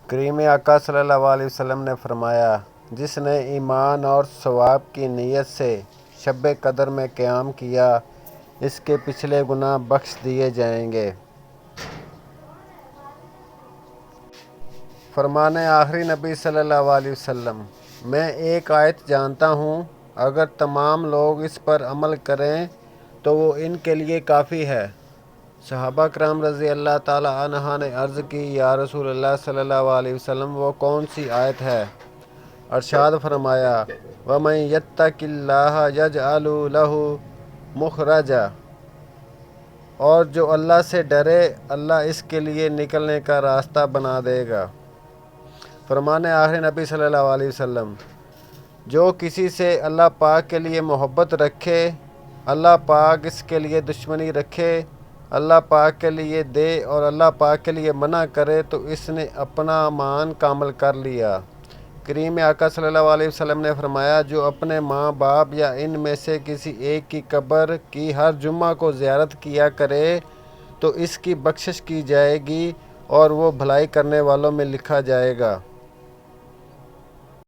کریم آقا صلی اللہ علیہ وسلم نے فرمایا، جس نے ایمان اور ثواب کی نیت سے شب قدر میں قیام کیا، اس کے پچھلے گناہ بخش دیے جائیں گے۔ فرمان آخری نبی صلی اللہ علیہ وسلم، میں ایک آیت جانتا ہوں، اگر تمام لوگ اس پر عمل کریں تو وہ ان کے لیے کافی ہے۔ صحابہ کرام رضی اللہ تعالی عنہ نے عرض کی، یا رسول اللہ صلی اللہ علیہ وسلم، وہ کون سی آیت ہے؟ ارشاد فرمایا، وَمَن يَتَّقِ اللَّهَ يَجْعَلْ لَهُ مَخْرَجًا، اور جو اللہ سے ڈرے، اللہ اس کے لیے نکلنے کا راستہ بنا دے گا۔ فرمان آخری نبی صلی اللہ علیہ وسلم، جو کسی سے اللہ پاک کے لیے محبت رکھے، اللہ پاک اس کے لیے دشمنی رکھے، اللہ پاک کے لیے دے اور اللہ پاک کے لیے منع کرے تو اس نے اپنا ایمان کامل کر لیا۔ کریم آقا صلی اللہ علیہ وسلم نے فرمایا، جو اپنے ماں باپ یا ان میں سے کسی ایک کی قبر کی ہر جمعہ کو زیارت کیا کرے تو اس کی بخشش کی جائے گی اور وہ بھلائی کرنے والوں میں لکھا جائے گا۔